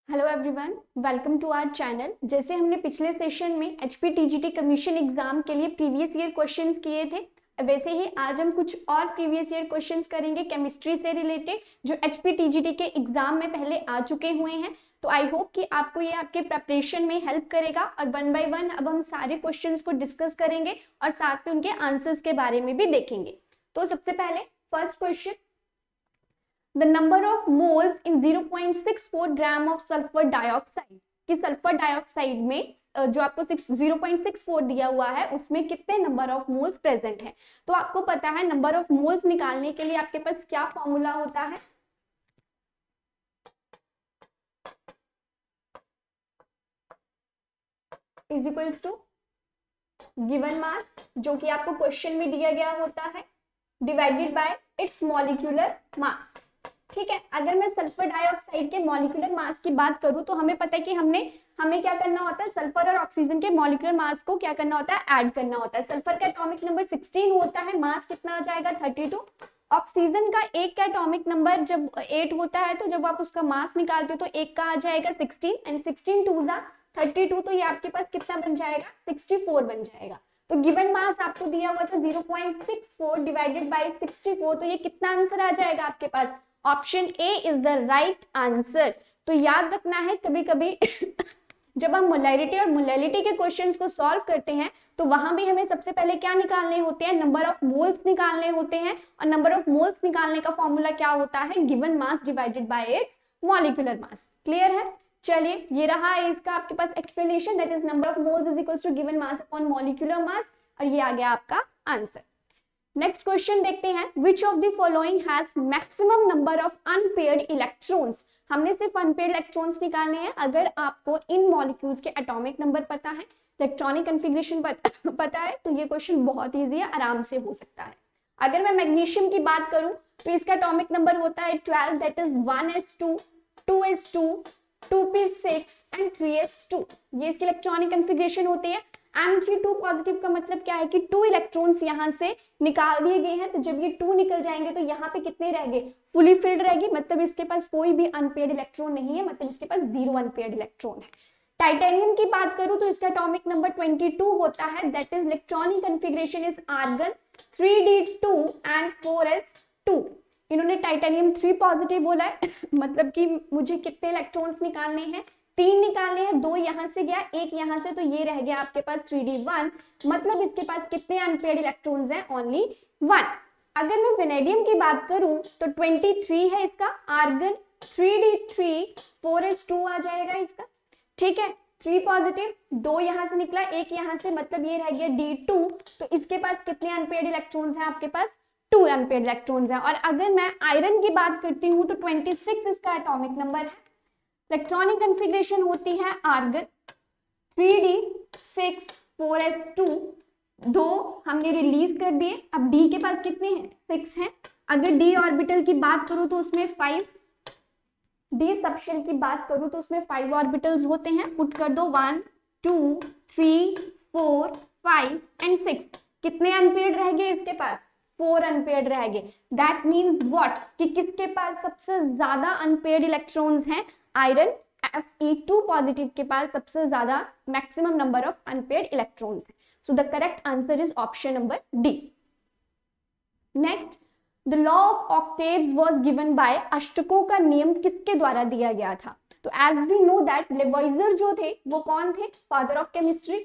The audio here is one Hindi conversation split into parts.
Hello everyone, welcome to our channel. जैसे हमने पिछले सेशन में एचपीटीजीटी कमीशन एग्जाम के लिए प्रीवियस ईयर क्वेश्चंस किए थे, वैसे ही आज हम कुछ और प्रीवियस ईयर क्वेश्चंस करेंगे केमिस्ट्री से रिलेटेड, जो एचपीटीजीटी के एग्जाम में पहले आ चुके हुए हैं। तो आई होप कि आपको ये आपके प्रेपरेशन में हेल्प करेगा। और वन बाय वन अब हम सारे क्वेश्चंस को डिस्कस करेंगे और साथ में उनके आंसर्स के बारे में भी देखेंगे। तो सबसे पहले first question, the number of moles in 0.64 gram of sulfur dioxide, कि सल्फर डाइऑक्साइड में जो आपको 0.64 दिया हुआ है उसमें कितने नंबर ऑफ मोल्स प्रेजेंट है। तो आपको पता है नंबर ऑफ मोल्स निकालने के लिए आपके पास क्या फॉर्मूला होता है, is equals to given mass, जो कि आपको क्वेश्चन में दिया गया होता है, divided by its molecular mass. ठीक है, अगर मैं सल्फर डाइऑक्साइड के मॉलिक्यूलर मास की बात करूं तो हमें पता है कि हमें क्या करना होता है, सल्फर और ऑक्सीजन के मॉलिक्यूलर मास को क्या करना होता है, ऐड करना होता है। सल्फर का एटॉमिक नंबर 16 होता है, मास कितना आ जाएगा 32। ऑक्सीजन का एक का एटॉमिक नंबर जब 8 होता है, तो जब आप उसका मास निकालते हो तो एक का आ जाएगा 16 एंड 16 टू जा 32, तो ये आपके पास कितना बन जाएगा, 64 बन जाएगा। तो गिवन मास आपको दिया हुआ था 0.64 डिवाइडेड बाय 64, तो ये कितना आंसर आ जाएगा आपके पास, option A is the right answer. तो याद रखना है, कभी कभी जब हम मोलैरिटी और मोलैलिटी के क्वेश्चंस को सॉल्व करते हैं तो वहां भी हमें सबसे पहले क्या निकालने होते हैं, नंबर ऑफ मोल्स निकालने होते हैं। और नंबर ऑफ मोल्स निकालने का फॉर्मूला क्या होता है, given mass divided by its molecular mass. Clear है? चलिए, ये रहा इसका आपके पास explanation, that is number of moles is equals to given mass upon molecular mass, और ये आ गया आपका आंसर। नेक्स्ट क्वेश्चन देखते हैं, which of the following has maximum number of unpaired electrons. हमने सिर्फ अनपेयर्ड इलेक्ट्रॉन्स निकालने हैं। अगर आपको इन मॉलिक्यूल्स के एटॉमिक नंबर पता है, इलेक्ट्रॉनिक कन्फिग्रेशन पता है, तो ये क्वेश्चन बहुत ईजी है, आराम से हो सकता है। अगर मैं मैग्नीशियम की बात करूं तो इसका एटॉमिक नंबर होता है 12, that is 1s2, 2s2, 2p6 and 3s2। ये इसकी इलेक्ट्रॉनिक कन्फिग्रेशन होती है। Mg2 पॉजिटिव का मतलब क्या है कि 2 इलेक्ट्रॉन्स यहाँ से निकाल दिए गए हैं, तो जब ये 2 निकल जाएंगे तो यहाँ पे कितने रहेंगे, फुली फिल्ड रहेगी, मतलब इसके पास कोई भी अनपेयर्ड इलेक्ट्रॉन नहीं है, मतलब इसके पास 0 अनपेयर्ड इलेक्ट्रॉन है। टाइटेनियम की बात करूं तो इसका एटॉमिक नंबर 22 होता है, that is electronic configuration is argon 3d2 and 4s2। इन्होंने टाइटेनियम 3 पॉजिटिव बोला है मतलब कि मुझे कितने इलेक्ट्रॉन्स निकालने हैं, 3 निकालने हैं, 2 यहां से गया, 1 यहां से, तो ये रह गया आपके पास 3d1, मतलब इसके पास कितने अनपेयर्ड इलेक्ट्रॉन्स हैं, ओनली 1। अगर मैं वेनेडियम की बात करूं तो 23 है इसका, आर्गन 3d3 4s2 आ जाएगा इसका। ठीक है, 3 पॉजिटिव, 2 यहां से निकला, 1 यहां से, मतलब ये रह गया d2, तो इसके पास कितने अनपेयर्ड इलेक्ट्रॉन्स हैं आपके पास, 2 अनपेयर्ड इलेक्ट्रॉन्स हैं। और अगर मैं आयरन की बात करती हूँ तो 26 इसका एटॉमिक नंबर है, इलेक्ट्रॉनिक कन्फिग्रेशन होती है आर्गन 3d6 4s2, 2 हमने रिलीज कर दिए, अब d के पास कितने हैं, 6 हैं। अगर d ऑर्बिटल की बात करूं तो उसमें 5, d सबशेल की बात करूं तो उसमें 5 ऑर्बिटल्स होते हैं, पुट कर दो 1 2 3 4 5 एंड 6, कितने अनपेयर्ड रह गए इसके पास, 4 अनपेयर्ड रह गए। दैट मीन्स व्हाट, कि किसके पास सबसे ज्यादा अनपेयर्ड इलेक्ट्रॉन्स हैं, आयरन Fe2 पॉजिटिव के पास सबसे ज्यादा maximum number of unpaired electrons हैं। So the correct answer is option number D. Next, the law of octaves was given by, अष्टकों का नियम किसके द्वारा दिया गया था। तो as we know that Lavoisier जो थे वो कौन थे, फादर ऑफ केमिस्ट्री,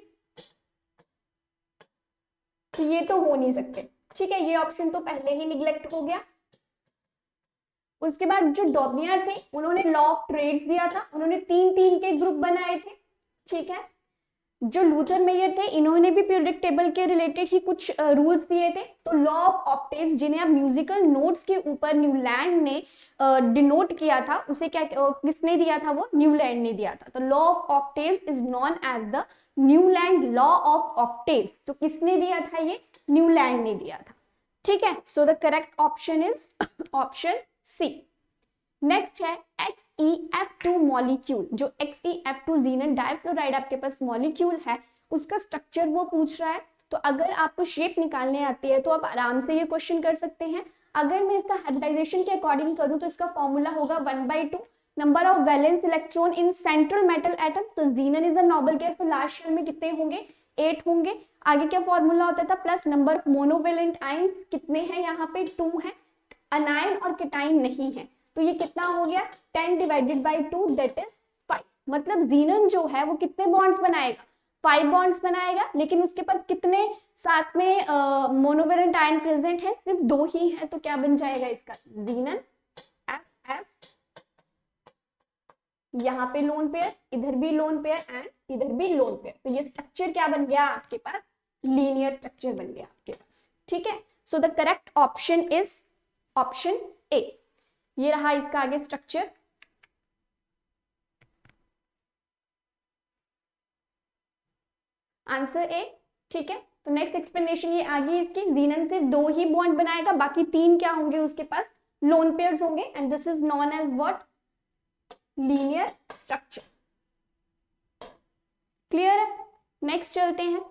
तो ये तो हो नहीं सकते। ठीक है, ये ऑप्शन तो पहले ही निग्लेक्ट हो गया। उसके बाद जो डॉर्नियर थे उन्होंने लॉ ऑफ ट्रेड्स दिया था, उन्होंने 3 के ग्रुप बनाए थे। ठीक है, जो लूथर मेयर थे इन्होंने भी पीरियोडिक टेबल के रिलेटेड ही कुछ रूल्स दिए थे। तो लॉ ऑफ ऑक्टेव्स, जिन्हें अब म्यूजिकल नोट्स के ऊपर न्यूलैंड ने डिनोट किया था, उसे क्या किसने दिया था, वो न्यूलैंड ने दिया था। तो law of octaves is known as the Newland law of octaves. तो किसने दिया था, ये न्यूलैंड ने दिया था। ठीक है, so the correct option is option C. Next है XeF2 मॉलिक्यूल, जो XeF2 ज़ीनन डाइफ्लोराइड आपके पास मॉलिक्यूल है, उसका स्ट्रक्चर वो पूछ रहा है। तो अगर आपको शेप निकालने आती है तो आप आराम से ये क्वेश्चन कर सकते हैं। अगर मैं इसका हाइब्रिडाइजेशन के अकॉर्डिंग करूं तो इसका फॉर्मूला होगा 1/2, number of valence electron in central metal atom, तो जीनन इज द नोबल गैस, तो लास्ट शेल में कितने होंगे, 8 होंगे। आगे क्या फॉर्मूला होता था, plus number of monovalent ions कितने हैं, यहाँ पे 2 है, अनायन और केटाइन नहीं है, तो ये कितना हो गया 10 डिवाइडेड बाई 2 दैट इज 5। मतलब जीनन जो है वो कितने बॉन्ड्स बनाएगा, 5 बॉन्ड्स बनाएगा, लेकिन उसके पास कितने साथ में मोनोवेलेंट आयन प्रेजेंट है, सिर्फ 2 ही है, तो क्या बन जाएगा इसका जीनन एफ एफ, यहाँ पे लोन पेयर, इधर भी लोन पेयर एंड इधर भी लोन पेयर, तो ये स्ट्रक्चर क्या बन गया आपके पास, लीनियर स्ट्रक्चर बन गया आपके पास। ठीक है, so the correct option is option A. ये रहा इसका आगे स्ट्रक्चर। Answer A. ठीक है, तो नेक्स्ट एक्सप्लेनेशन ये आगे इसकी, जीनन सिर्फ 2 ही बॉन्ड बनाएगा, बाकी 3 क्या होंगे उसके पास, लोन पेयर्स होंगे, and this is known as what, linear structure. Clear है, नेक्स्ट चलते हैं।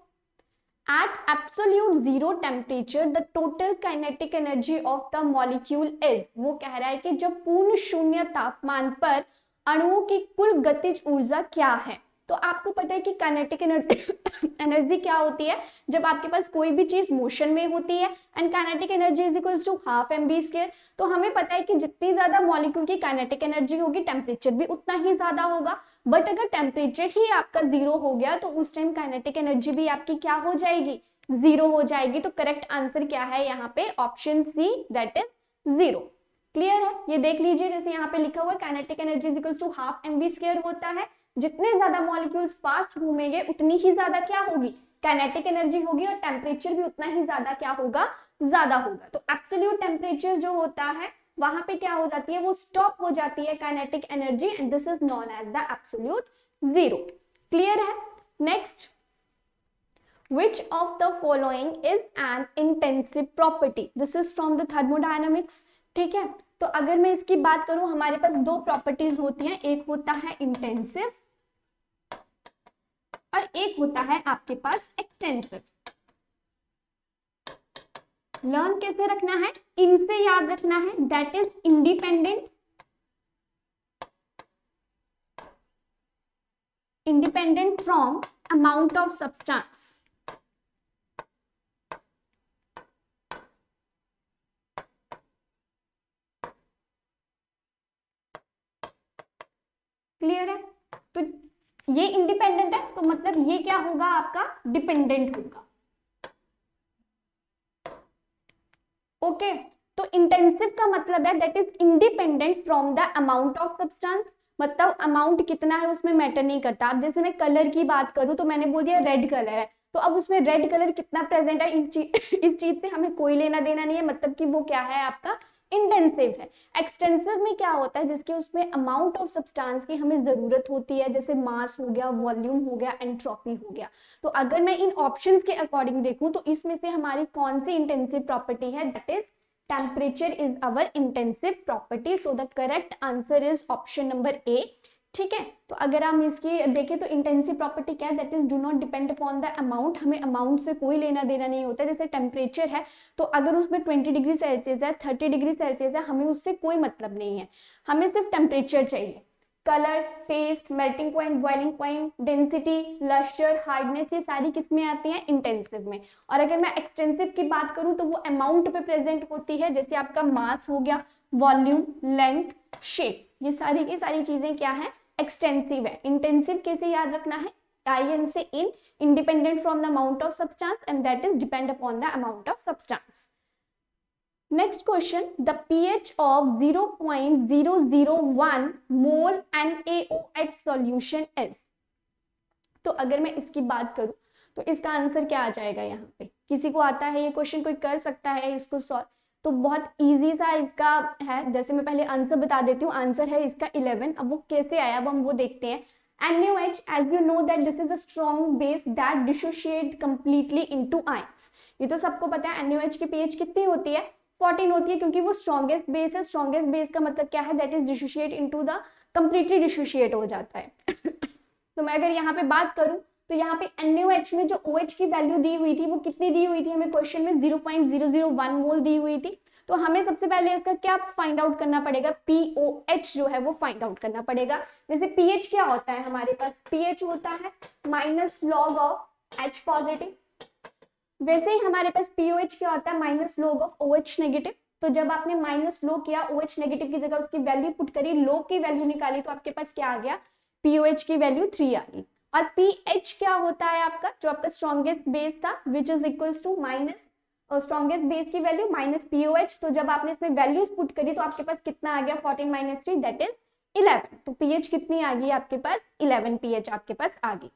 At absolute zero temperature the total kinetic energy of the molecule is, वो कह रहा है कि जब पूर्ण शून्य तापमान पर अणुओं की कुल गतिज ऊर्जा क्या है। तो आपको पता है कि काइनेटिक एनर्जी क्या होती है, जब आपके पास कोई भी चीज मोशन में होती है, and kinetic energy is equals to half mv²। तो हमें पता है कि जितनी ज्यादा मॉलिक्यूल की काइनेटिक एनर्जी होगी, टेम्परेचर भी उतना ही ज्यादा होगा। बट अगर टेम्परेचर ही आपका 0 हो गया तो उस टाइम काइनेटिक एनर्जी भी आपकी क्या हो जाएगी, 0 हो जाएगी। तो करेक्ट आंसर क्या है यहाँ पे, option C, that is 0। Clear है, ये देख लीजिए, जैसे यहाँ पे लिखा हुआ है kinetic energy is equals to half mv² होता है, जितने ज्यादा मॉलिक्यूल्स फास्ट घूमेंगे उतनी ही ज्यादा क्या होगी, काइनेटिक एनर्जी होगी, और टेम्परेचर भी उतना ही ज्यादा क्या होगा, ज्यादा होगा। तो एब्सोल्यूट टेम्परेचर जो होता है वहां पे क्या हो जाती है, वो स्टॉप हो जाती है kinetic energy, and this is known as the absolute 0। Clear है, next, which of the following is an intensive property, this is from the thermodynamics। ठीक है, तो अगर मैं इसकी बात करूं, हमारे पास 2 प्रॉपर्टीज होती हैं, एक होता है इंटेंसिव और एक होता है आपके पास एक्सटेंसिव। लर्न कैसे रखना है, इनसे याद रखना है, that is independent from amount of substance. Clear है, तो ये इंडिपेंडेंट है, तो मतलब ये क्या होगा आपका, डिपेंडेंट होगा। ओके, तो इंटेंसिव का मतलब है that is independent from the amount of substance, मतलब अमाउंट कितना है उसमें मैटर नहीं करता। अब जैसे मैं कलर की बात करूं, तो मैंने बोल दिया रेड कलर है, तो अब उसमें रेड कलर कितना प्रेजेंट है, इस चीज से हमें कोई लेना देना नहीं है, मतलब कि वो क्या है आपका, इंटेंसिव है। एक्सटेंसिव में क्या होता है, जिसके उसमें अमाउंट ऑफ सब्सटेंस की हमें जरूरत होती है, जैसे मास हो गया, वॉल्यूम हो गया, एंट्रोपी हो गया। तो अगर मैं इन ऑप्शंस के अकॉर्डिंग देखूं, तो इसमें से हमारी कौन सी इंटेंसिव प्रॉपर्टी है, that is temperature is our intensive property. So the correct answer is option number ए। ठीक है, तो अगर हम इसकी देखें तो इंटेंसिव प्रॉपर्टी क्या है, that is do not depend upon the amount, हमें अमाउंट से कोई लेना देना नहीं होता। जैसे टेम्परेचर है, तो अगर उसमें 20 डिग्री सेल्सियस है, 30 डिग्री सेल्सियस है, हमें उससे कोई मतलब नहीं है, हमें सिर्फ टेम्परेचर चाहिए। Colour, taste, melting point, boiling point, density, lustre, hardness, ये सारी किसमें आती हैं, इंटेंसिव में। और अगर मैं एक्सटेंसिव की बात करूं, तो वो अमाउंट पे प्रेजेंट होती है, जैसे आपका मास हो गया, वॉल्यूम, लेंथ, शेप, ये सारी की सारी चीजें क्या है, एक्सटेंसिव है। इंटेंसिव कैसे याद रखना है, IN से in, independent from the amount of substance, and that is depend upon the amount of substance. Next question, the pH of 0.001 mole NaOH solution is। तो अगर मैं इसकी बात करूं, तो इसका आंसर क्या आ जाएगा, यहाँ पे किसी को आता है ये क्वेश्चन, कोई कर सकता है इसको सॉल्व, तो बहुत इजी सा इसका है। जैसे मैं पहले आंसर बता देती हूँ, आंसर है इसका 11। अब वो कैसे आया, अब हम वो देखते हैं। NaOH, as you know that this is a strong base that dissociate completely into ions। ये तो सबको पता है, NaOH की pH कितनी होती है, 14 होती है, क्योंकि वो स्ट्रॉन्गेस्ट बेस है। स्ट्रॉन्गेस्ट बेस का मतलब क्या है, that is dissociate into the, completely dissociate हो जाता है। तो मैं अगर यहाँ पे बात करूं, तो यहाँ पे NaOH में जो OH की वैल्यू दी हुई थी, वो कितनी दी हुई थी हमें क्वेश्चन में, 0.001 मोल दी हुई थी। तो तो हमें सबसे पहले इसका क्या फाइंड आउट करना पड़ेगा, POH जो है वो फाइंड आउट करना पड़ेगा। जैसे पीएच क्या होता है हमारे पास, पीएच होता है minus log of H positive, वैसे ही हमारे पास POH क्या होता है, minus log of OH negative. तो जब आपने माइनस लो किया, OH नेगेटिव की जगह उसकी वैल्यू पुट करी, लो की वैल्यू निकाली, तो आपके पास क्या आ गया, POH की वैल्यू 3 आ गई। और pH क्या होता है आपका, जो आपका स्ट्रॉन्गेस्ट बेस था, which is equals to minus strongest base की वैल्यू माइनस POH। तो जब आपने इसमें वैल्यूज पुट करी तो आपके पास कितना आ गया, 14 माइनस 3 दैट इज 11। तो pH कितनी आ गई आपके पास, 11 pH आपके पास आ गई।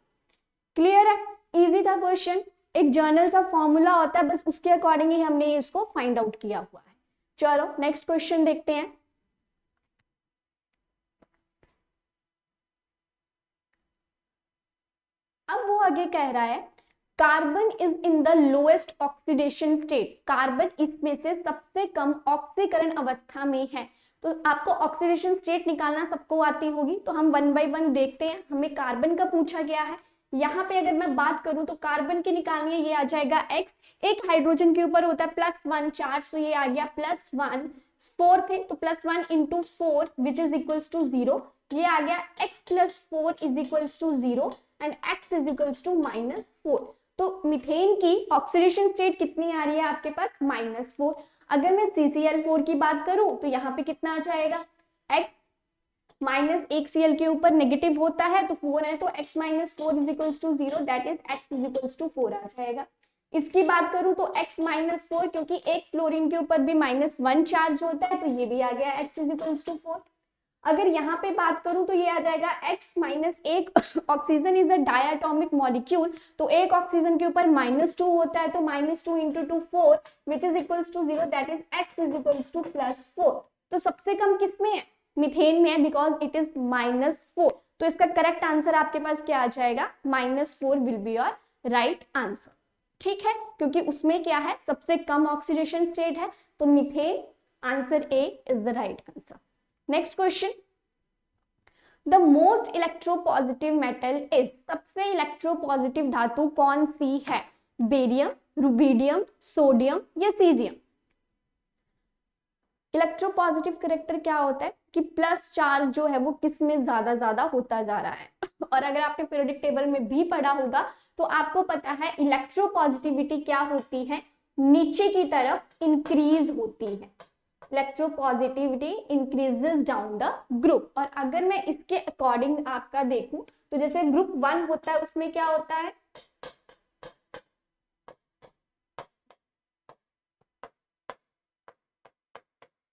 क्लियर है, इजी था क्वेश्चन। एक जर्नल सा फॉर्मूला होता है, बस उसके अकॉर्डिंग ही हमने इसको फाइंड आउट किया हुआ है। चलो नेक्स्ट क्वेश्चन देखते हैं। अब वो आगे कह रहा है carbon is in the lowest oxidation state, carbon इसमें से सबसे कम ऑक्सीकरण अवस्था में है। तो आपको ऑक्सीडेशन स्टेट निकालना सबको आती होगी, तो हम वन बाय वन देखते हैं। हमें कार्बन का पूछा गया है, यहाँ पे अगर मैं बात करूं तो कार्बन की निकालनी है, ये आ जाएगा x, एक हाइड्रोजन के ऊपर होता है +1 चार्ज, तो ये आ गया +1, 4 थे तो +1 into 4 which is equals to 0, ये आ गया x + 4 is equals to 0 and x is equals to -4। तो मीथेन की ऑक्सीडेशन स्टेट कितनी आ रही है आपके पास, -4। अगर मैं CCl4 की बात करूं तो यहाँ पे कितना आ जाएगा, x माइनस एक Cl के ऊपर नेगेटिव होता है तो 4 है, तो x - 4 is equals to 0 that is x is equals to 4 आ जाएगा। इसकी बात करूं तो x - 4, क्योंकि एक फ्लोरीन के ऊपर भी -1 चार्ज होता है, तो ये भी आ गया x इज इक्वल्स टू 4। अगर यहाँ पे बात करूं तो ये आ जाएगा x - 1, oxygen is a diatomic molecule, तो एक ऑक्सीजन के ऊपर -2 होता है, तो -2 into 2 4 which is equals to 0 that is x is equals to +4। तो सबसे कम किसमें है, मीथेन में है, बिकॉज इट इज -4। तो इसका करेक्ट आंसर आपके पास क्या आ जाएगा, -4 will be your right answer. ठीक है, क्योंकि उसमें क्या है, सबसे कम ऑक्सीडेशन स्टेट है, तो methane answer A is the right answer. Next question, the most electropositive metal is, सबसे इलेक्ट्रोपॉजिटिव धातु कौन सी है, बेरियम, रुबिडियम, सोडियम या सीजियम। इलेक्ट्रोपॉजिटिव करेक्टर क्या होता है कि प्लस चार्ज जो है वो किस में ज्यादा होता जा रहा है। और अगर आपने पीरियोडिक टेबल में भी पढ़ा होगा तो आपको पता है इलेक्ट्रोपॉजिटिविटी क्या होती है, नीचे की तरफ इंक्रीज होती है। Electropositivity increases down the group. और अगर मैं इसके अकॉर्डिंग आपका देखूं तो जैसे ग्रुप 1 होता है, उसमें क्या होता है,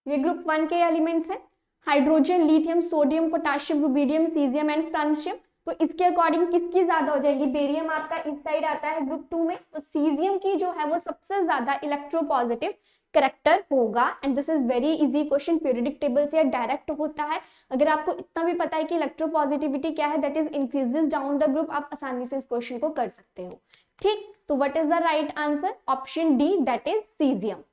ये ग्रुप 1 के एलिमेंट्स हैं, hydrogen, lithium, sodium, potassium, rubidium, caesium and francium. तो इसके अकॉर्डिंग किसकी ज्यादा हो जाएगी, बेरियम आपका इस साइड आता है ग्रुप 2 में, तो सीजियम की जो है वो सबसे ज्यादा इलेक्ट्रोपॉजिटिव करेक्टर होगा। And this is very easy question, periodic table से डायरेक्ट होता है। अगर आपको इतना भी पता है कि इलेक्ट्रोपॉजिटिविटी क्या है, that is increases down the group, आप आसानी से इस क्वेश्चन को कर सकते हो। ठीक, तो what is the right answer, option D that is caesium.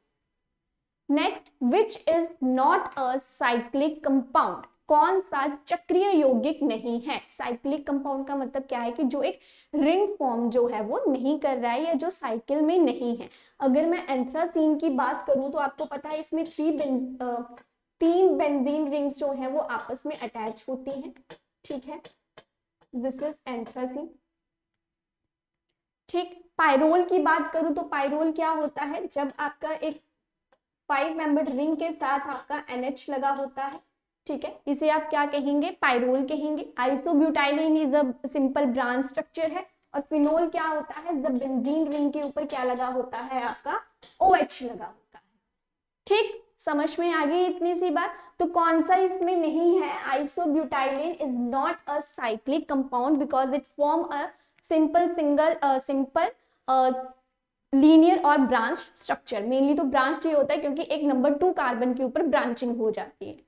Next, which is not a cyclic compound, कौन सा चक्रीय यौगिक नहीं है। साइक्लिक कंपाउंड का मतलब क्या है कि जो एक रिंग फॉर्म जो है वो नहीं कर रहा है या जो साइकिल में नहीं है। अगर मैं एंथ्रासीन की बात करूं तो आपको पता है इसमें 3 बेंजीन रिंग्स जो है वो आपस में अटैच होती हैं। ठीक है, दिस इज एंथ्रासीन। ठीक, पायरोल की बात करूं तो पायरोल क्या होता है, जब आपका एक 5 मेंबर्ड रिंग के साथ आपका NH लगा होता है। ठीक है, इसे आप क्या कहेंगे, पायरोल कहेंगे। Isobutylene is a simple branch structure है। और फिनोल क्या होता है, जब बेंजीन रिंग के ऊपर क्या लगा होता है, आपका OH लगा होता है। ठीक, समझ में आ गई इतनी सी बात। तो कौन सा इसमें नहीं है, isobutylene is not a cyclic compound because it form a simple linear और ब्रांच स्ट्रक्चर। मेनली तो ब्रांच ही होता है क्योंकि एक नंबर 2 कार्बन के ऊपर ब्रांचिंग हो जाती है।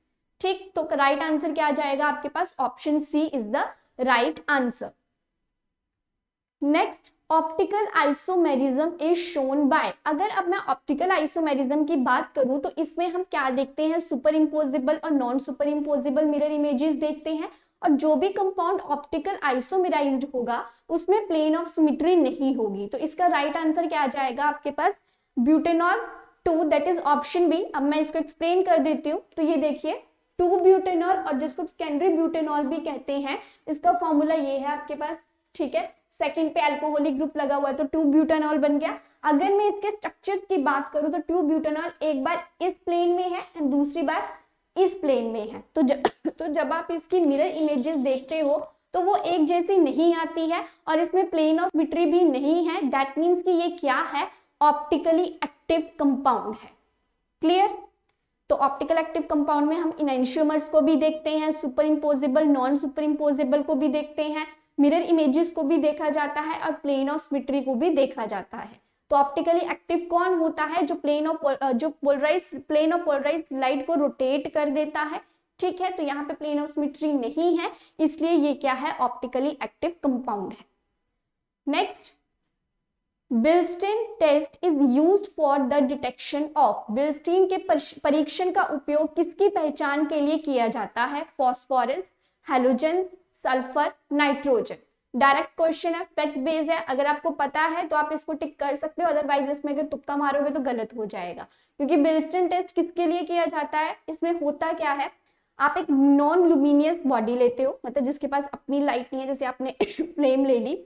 ठीक, तो राइट आंसर क्या आ जाएगा आपके पास, option C is the right answer. Next, optical isomerism is shown by. अगर अब मैं ऑप्टिकल आइसोमेरिज्म की बात करूं तो इसमें हम क्या देखते हैं, सुपर इम्पोजिबल और non super imposable mirror images देखते हैं। और जो भी कंपाउंड ऑप्टिकल आइसोमेराइज्ड होगा उसमें प्लेन ऑफ सिमेट्री नहीं होगी। तो इसका राइट आंसर क्या आ जाएगा आपके पास, butanol, 2 that is option B. अब मैं इसको एक्सप्लेन कर देती हूँ। तो ये देखिए 2 ब्यूटेनॉल और जिसको सेकेंडरी ब्यूटेनॉल भी कहते हैं, इसका फॉर्मूला ये है आपके पास, ठीक है। सेकंड पे अल्कोहलिक ग्रुप लगा हुआ है तो 2 ब्यूटेनॉल बन गया। अगर मैं इसके स्ट्रक्चर्स की बात करूं तो 2 ब्यूटेनॉल एक बार इस प्लेन में है एंड दूसरी बार इस प्लेन में है। तो जब आप इसकी मिरर इमेजेस देखते हो तो वो एक जैसी नहीं आती है और इसमें प्लेन ऑफ सिमेट्री भी नहीं है। दैट मीन्स कि ये क्या है, ऑप्टिकली एक्टिव कंपाउंड है। क्लियर? तो ऑप्टिकल एक्टिव कंपाउंड में हम इनैंशियोमर्स को भी देखते हैं, super imposable non super imposable को भी देखते हैं, मिरर इमेजेस को भी देखा जाता है और प्लेन ऑफ सिमेट्री को भी देखा जाता है। तो ऑप्टिकली एक्टिव कौन होता है? जो प्लेन ऑफ पोलराइज लाइट को रोटेट कर देता है, ठीक है। तो यहाँ पे प्लेन ऑफ सिमेट्री नहीं है, इसलिए ये क्या है, ऑप्टिकली एक्टिव कंपाउंड है। Next, Beilstein test is used for the detection of. Beilstein के परीक्षण का उपयोग किसकी पहचान के लिए किया जाता है? Phosphorus, halogen, sulphur, nitrogen. Direct question है, फैक्ट बेस्ड है। अगर आपको पता है तो आप इसको टिक कर सकते हो, अदरवाइज इसमें अगर तुक्का मारोगे तो गलत हो जाएगा। क्योंकि बिल्स्टीन टेस्ट किसके लिए किया जाता है? इसमें होता क्या है, आप एक नॉन लुमिनियस बॉडी लेते हो, मतलब जिसके पास अपनी लाइट नहीं है, जैसे आपने फ्लेम ले ली,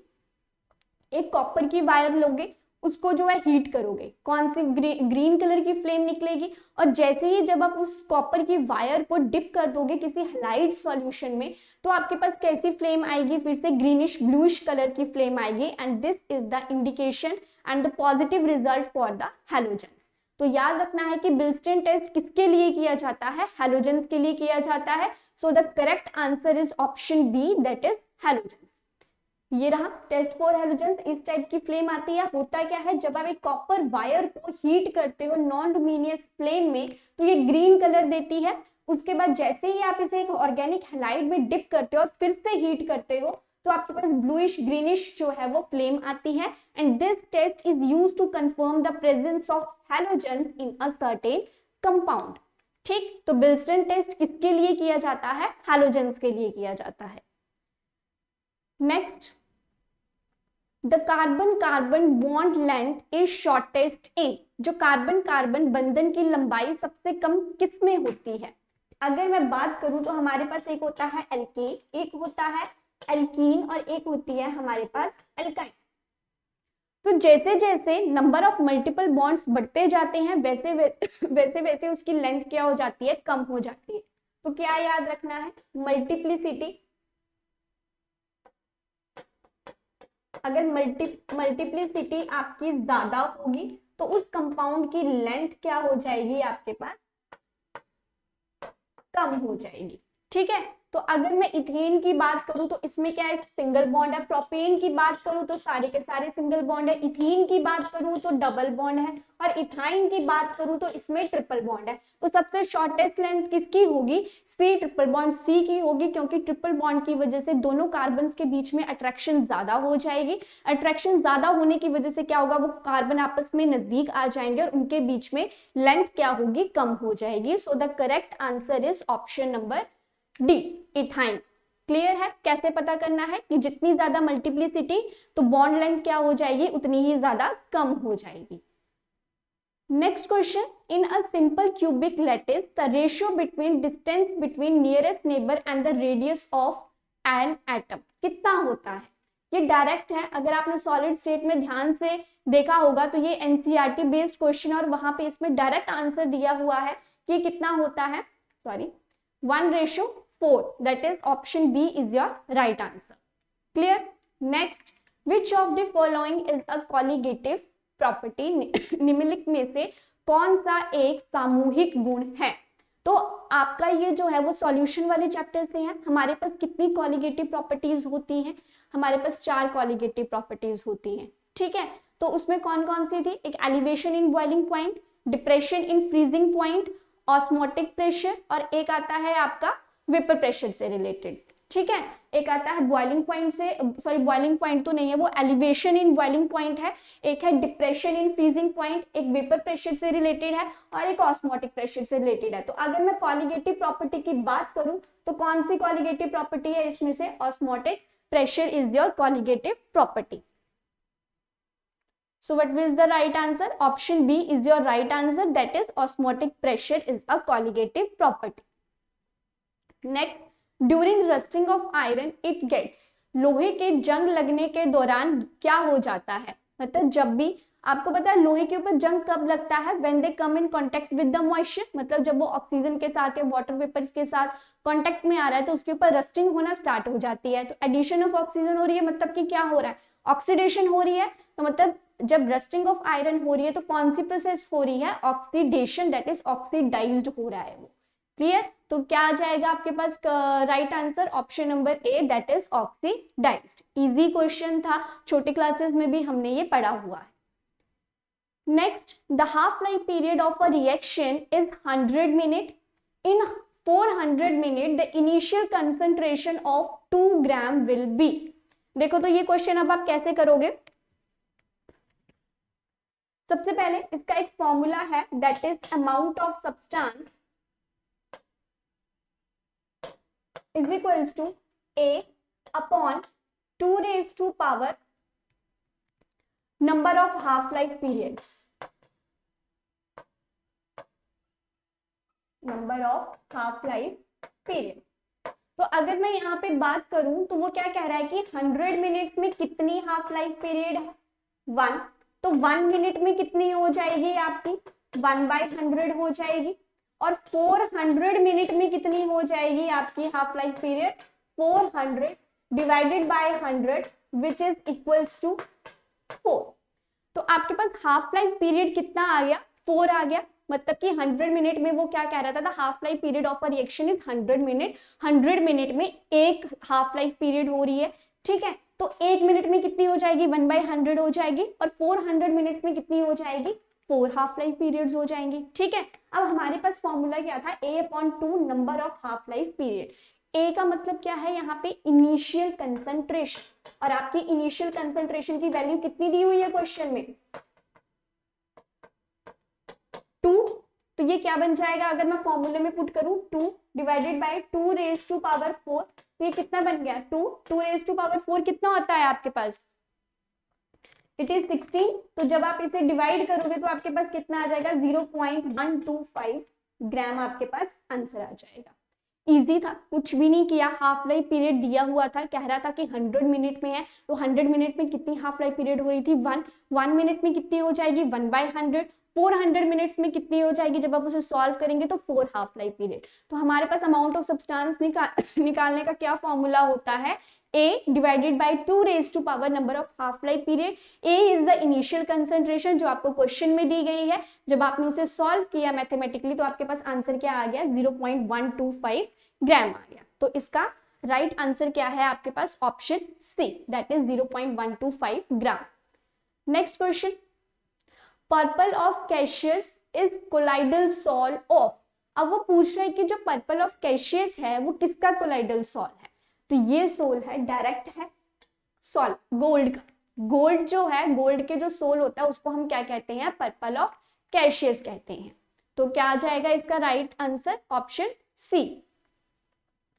एक कॉपर की वायर लोगे, उसको जो है हीट करोगे, कौन सी ग्रीन कलर की फ्लेम निकलेगी। और जैसे ही जब आप उस कॉपर की वायर को डिप कर दोगे किसी हलाइड सॉल्यूशन में, तो आपके पास कैसी फ्लेम आएगी? फिर से ग्रीनिश ब्लूइश कलर की फ्लेम आएगी। And this is the indication and the positive result for the halogens. तो याद रखना है कि बिल्स्टीन टेस्ट किसके लिए किया जाता है? हैलोजेंस के लिए किया जाता है। So the correct answer is option B, that is halogens. ये रहा टेस्ट फॉर हैलोजेंस। इस टाइप की फ्लेम आती है। होता क्या है, जब आप एक कॉपर वायर को हीट करते हो नॉन लुमिनियस फ्लेम में, तो ये ग्रीन कलर देती है। उसके बाद जैसे ही आप इसे एक ऑर्गेनिक हैलाइड में डिप करते हो और फिर से हीट करते हो, तो आपके पास ब्लूइश ग्रीनिश जो है वो फ्लेम आती है। And this test is used to confirm the presence of halogens in a certain compound. ठीक, तो बिल्स्टीन टेस्ट किसके लिए किया जाता है? हैलोजेंस के लिए किया जाता है। Next, the carbon carbon bond length is shortest in. जो कार्बन कार्बन बंधन की लंबाई सबसे कम किस में होती है? अगर मैं बात करूं तो हमारे पास एक होता है एल्केन, एक होता है एल्कीन और एक होती है हमारे पास एल्काइन। तो जैसे जैसे नंबर ऑफ मल्टीपल बॉन्ड्स बढ़ते जाते हैं वैसे वैसे उसकी लेंथ क्या हो जाती है? कम हो जाती है। तो क्या याद रखना है? मल्टीप्लिसिटी। अगर मल्टीप्लिसिटी आपकी ज्यादा होगी तो उस कंपाउंड की लेंथ क्या हो जाएगी? आपके पास कम हो जाएगी। ठीक है, तो अगर मैं इथेन की बात करूं तो इसमें क्या है? सिंगल बॉन्ड है। प्रोपेन की बात करूं तो सारे के सारे सिंगल बॉन्ड है। इथीन की बात करूं तो डबल बॉन्ड है। और इथाइन की बात करूं तो इसमें ट्रिपल बॉन्ड है। तो सबसे शॉर्टेस्ट लेंथ किसकी होगी? सी ट्रिपल बॉन्ड सी की होगी, क्योंकि ट्रिपल बॉन्ड की वजह से दोनों कार्बन के बीच में अट्रैक्शन ज्यादा हो जाएगी। अट्रैक्शन ज्यादा होने की वजह से क्या होगा? वो कार्बन आपस में नजदीक आ जाएंगे और उनके बीच में लेंथ क्या होगी? कम हो जाएगी। सो the correct answer is option number D, ethyne. Clear है? कैसे पता करना है कि जितनी ज्यादा मल्टीप्लिसिटी तो बॉन्ड लेंथ क्या हो जाएगी? उतनी ही ज्यादा कम हो जाएगी। Next question, in a simple cubic lattice the ratio between distance between nearest neighbour and the radius of an atom कितना होता है? ये डायरेक्ट है। अगर आपने सॉलिड स्टेट में ध्यान से देखा होगा तो ये एनसीईआरटी बेस्ड क्वेश्चन और वहां पे इसमें डायरेक्ट आंसर दिया हुआ है कि कितना होता है। 1:4, that is option B is your right answer. Clear? Next, which of the following is a colligative property? निम्नलिखित में से कौन सा एक सामूहिक गुण है? तो आपका ये जो है वो सॉल्यूशन वाले चैप्टर से है। हमारे पास कितनी कॉलिगेटिव प्रॉपर्टीज होती हैं? हमारे पास 4 कॉलिगेटिव प्रॉपर्टीज होती हैं। ठीक है, तो उसमें कौन कौन सी थी? एक elevation in boiling point, depression in freezing point, osmotic pressure, और एक आता है आपका वेपर प्रेशर से रिलेटेड। ठीक है, एक आता है बॉइलिंग पॉइंट से, सॉरी बॉइलिंग पॉइंट तो नहीं है, वो एलिवेशन इन बॉइलिंग पॉइंट है। एक है डिप्रेशन इन फ्रीजिंग पॉइंट, एक वेपर प्रेशर से रिलेटेड है और एक ऑस्मोटिक प्रेशर से रिलेटेड है। तो अगर मैं कॉलिगेटिव प्रॉपर्टी की बात करूं तो कौन सी कॉलिगेटिव प्रॉपर्टी है इसमें से? Osmotic pressure is your colligative property. So what is the right answer? Option B is your right answer. That is osmotic pressure is a colligative property. Next, during rusting of iron it gets. लोहे के जंग लगने के दौरान क्या हो जाता है? मतलब जब भी आपको पता है लोहे के ऊपर जंग कब लगता है? When they come in contact with the moisture, मतलब जब वो ऑक्सीजन के साथ या वाटर वेपर्स के साथ कांटेक्ट में आ रहा है तो उसके ऊपर रस्टिंग होना स्टार्ट हो जाती है. तो एडिशन ऑफ ऑक्सीजन हो रही है, मतलब कि क्या हो रहा है? ऑक्सीडेशन हो रही है. तो मतलब जब रस्टिंग ऑफ आयरन हो रही है तो कौन सी प्रोसेस हो रही है? ऑक्सीडेशन, दैट इज ऑक्सीडाइज्ड हो रहा है वो. क्लियर? तो क्या आ जाएगा आपके पास right answer? Option number A, that is oxidised. Easy question था, छोटे क्लासेस में भी हमने ये पढ़ा हुआ है. Next, the half life period of a reaction is 100 minute. In 400 minute the initial concentration of 2 gram will be. देखो तो ये क्वेश्चन अब आप कैसे करोगे? सबसे पहले इसका एक फॉर्मूला है, that is amount of substance is equals to A upon 2 raised to power number of half life periods. Number of half life period. तो अगर मैं यहाँ पे बात करूं तो वो क्या कह रहा है कि 100 मिनट्स में कितनी हाफ लाइफ पीरियड है? 1. तो 1 मिनट में कितनी हो जाएगी आपकी? 1/100 हो जाएगी. और 400 मिनट में कितनी हो जाएगी आपकी half life period? 400 divided by 100 which is equals to 4. तो आपके पास हाफ लाइफ पीरियड कितना आ गया? 4 आ गया. मतलब कि 100 मिनट में वो क्या कह रहा था? Half life period of a reaction is 100 minute. 100 minute में एक हाफ लाइफ पीरियड हो रही है. ठीक है, तो 1 मिनट में कितनी हो जाएगी? 1/100 हो जाएगी. और 400 मिनट में कितनी हो जाएगी? 4 हाफ लाइफ पीरियड्स हो जाएंगी. ठीक है, अब हमारे पास फॉर्मूला क्या था? A/2 number of half life period. A का मतलब क्या है यहाँ पे? Initial concentration. और आपकी इनिशियल कंसंट्रेशन की वैल्यू कितनी दी हुई है क्वेश्चन में? 2. तो ये क्या बन जाएगा अगर मैं फॉर्मूले में पुट करूं? 2 divided by 2 raise to power 4. तो ये कितना बन गया? 2 रेज टू पावर 4 कितना होता है आपके पास? It is 16. तो जब आप इसे डिवाइड करोगे तो आपके पास कितना आ जाएगा? 0.125 ग्राम आपके पास आंसर आ जाएगा. इजी था, कुछ भी नहीं किया. हाफ लाइफ पीरियड दिया हुआ था, कह रहा था कि 100 मिनट में है. तो 100 मिनट में कितनी हाफ लाइफ पीरियड हो रही थी? 1 मिनट में कितनी हो जाएगी? 1/100. 400 मिनट्स में कितनी हो जाएगी? जब आप उसे सॉल्व करेंगे तो 4 हाफ लाइफ पीरियड. तो हमारे पास अमाउंट ऑफ सब्सटेंस निकालने का क्या फॉर्मूला होता है? A divided by 2 raise to power number of half life period. A is the initial concentration जो आपको क्वेश्चन में दी गई है. जब आपने उसे सॉल्व किया मैथमेटिकली तो आपके पास आंसर क्या आ गया? 0.125 ग्राम आ गया. तो इसका राइट आंसर क्या है आपके पास? Option C, that is 0.125 gram. Next question, purple of Cassius is colloidal sol of. अब वो पूछ रहा है कि जो पर्पल ऑफ कैशियस है वो किसका कोलाइडल सॉल है? तो ये सोल है, डायरेक्ट है सोल गोल्ड का. गोल्ड जो है, गोल्ड के जो सोल होता है उसको हम क्या कहते हैं? पर्पल ऑफ कैशियस कहते हैं. तो क्या आ जाएगा इसका right answer? Option C.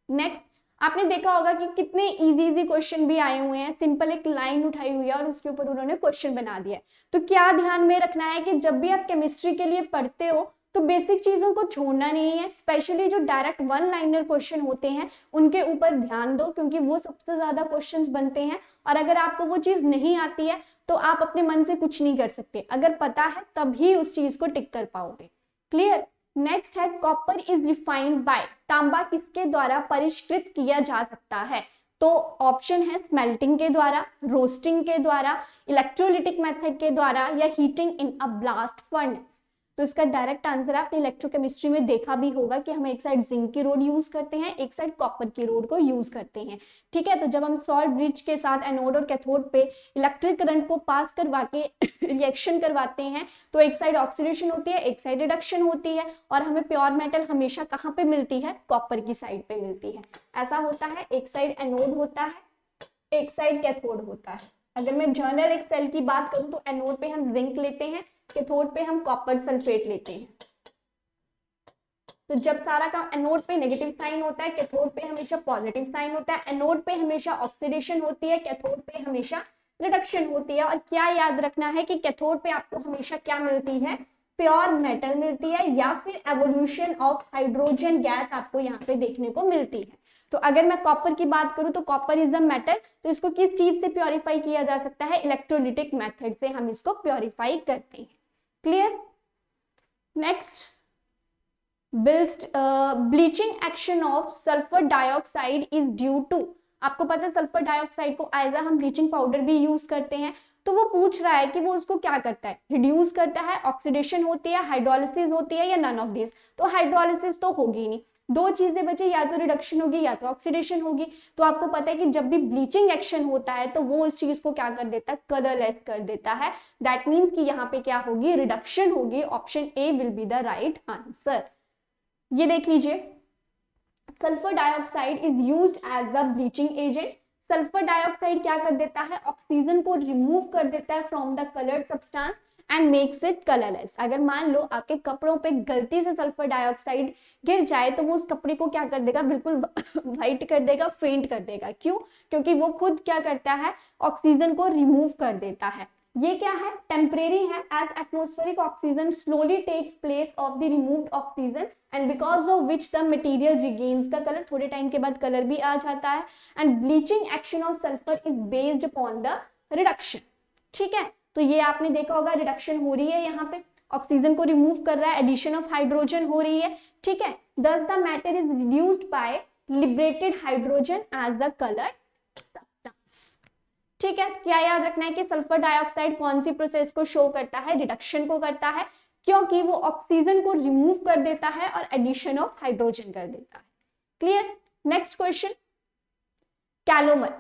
Next, आपने देखा होगा कि कितने इजी क्वेश्चन भी आए हुए हैं. सिंपल एक लाइन उठाई हुई है और उसके ऊपर उन्होंने क्वेश्चन बना दिया है. तो क्या ध्यान में रखना है कि जब भी आप केमिस्ट्री के लिए पढ़ते हो तो बेसिक चीजों को छोड़ना नहीं है. स्पेशली जो डायरेक्ट 1 लाइनर क्वेश्चन होते हैं उनके ऊपर ध्यान दो, क्योंकि वो सबसे ज्यादा क्वेश्चंस बनते हैं. और अगर आपको वो चीज नहीं आती है तो आप अपने मन से कुछ नहीं कर सकते. अगर पता है तभी उस चीज को टिक कर पाओगे. क्लियर? नेक्स्ट है, कॉपर इज रिफाइंड बाय. तांबा किसके द्वारा परिष्कृत किया जा सकता है? तो ऑप्शन है स्मेल्टिंग के द्वारा, रोस्टिंग के द्वारा, इलेक्ट्रोलिटिक मेथड के द्वारा या heating in a blast furnace. तो इसका डायरेक्ट आंसर आपने इलेक्ट्रोकेमिस्ट्री में देखा भी होगा कि हम एक साइड जिंक की रोड यूज करते हैं, एक साइड कॉपर की रोड को यूज करते हैं. ठीक है, तो जब हम सॉल्ट ब्रिज के साथ एनोड और कैथोड पे इलेक्ट्रिक करंट को पास करवा के रिएक्शन करवाते हैं तो एक साइड ऑक्सीडेशन होती है, एक साइड रिडक्शन होती है. और हमें प्योर मेटल हमेशा कहाँ पे मिलती है? कॉपर की साइड पे मिलती है. ऐसा होता है, एक साइड एनोड होता है, एक साइड कैथोड होता है. अगर मैं जर्नल एक सेल की बात करूं तो एनोड पे हम जिंक लेते हैं, कैथोड पे हम कॉपर सल्फेट लेते हैं. तो जब सारा काम एनोड पे नेगेटिव साइन होता है, कैथोड पे हमेशा पॉजिटिव साइन होता है. एनोड पे हमेशा ऑक्सीडेशन होती है, कैथोड पे हमेशा रिडक्शन होती है। और क्या याद रखना है कि कैथोड पे आपको हमेशा क्या मिलती है, प्योर मेटल मिलती है, या फिर एवोल्यूशन ऑफ हाइड्रोजन गैस आपको यहाँ पे देखने को मिलती है। तो अगर मैं कॉपर की बात करूं तो कॉपर इज द मेटल, तो इसको किस चीज से प्योरीफाई किया जा सकता है, इलेक्ट्रोलिटिक मेथड से हम इसको प्योरीफाई करते हैं। Clear. Next, bleaching action of sulphur dioxide is due to, आपको पता है सल्फर डाइऑक्साइड को एज अ हम ब्लीचिंग पाउडर भी यूज करते हैं। तो वो पूछ रहा है कि वो उसको क्या करता है, रिड्यूस करता है, ऑक्सीडेशन होती है, हाइड्रोलिसिस होती है, या नन ऑफ दिस। तो हाइड्रोलिसिस तो होगी ही नहीं, दो चीजें बचे, या तो रिडक्शन होगी या तो ऑक्सीडेशन होगी। तो आपको पता है कि जब भी ब्लीचिंग एक्शन होता है तो वो इस चीज को क्या कर देता है, कलरलेस कर देता है। दैट मीन्स कि यहाँ पे क्या होगी, रिडक्शन होगी। Option A will be the right answer. ये देख लीजिए, sulphur dioxide is used as the bleaching agent. Sulphur dioxide क्या कर देता है, ऑक्सीजन को रिमूव कर देता है from the colour substance and makes it colourless. अगर मान लो आपके कपड़ों पे गलती से सल्फर डाइऑक्साइड गिर जाए तो वो उस कपड़े को क्या कर देगा, बिल्कुल व्हाइट कर देगा, फेंट कर देगा। क्यों? क्योंकि वो खुद क्या करता है, ऑक्सीजन को रिमूव कर देता है। ये क्या है, टेम्परेरी है, as atmospheric oxygen slowly takes place of the removed oxygen and because of which the material regains the colour. थोड़े टाइम के बाद कलर भी आ जाता है। And bleaching action of sulphur is based upon the reduction. ठीक है, तो ये आपने देखा होगा, रिडक्शन हो रही है, यहाँ पे ऑक्सीजन को रिमूव कर रहा है, एडिशन ऑफ हाइड्रोजन हो रही है। ठीक है, thus the matter is reduced by liberated hydrogen as the colored substance। ठीक है, क्या याद रखना है कि सल्फर डाइऑक्साइड कौन सी प्रोसेस को शो करता है, रिडक्शन को करता है, क्योंकि वो ऑक्सीजन को रिमूव कर देता है और एडिशन ऑफ हाइड्रोजन कर देता है। Clear. Next question, calomel.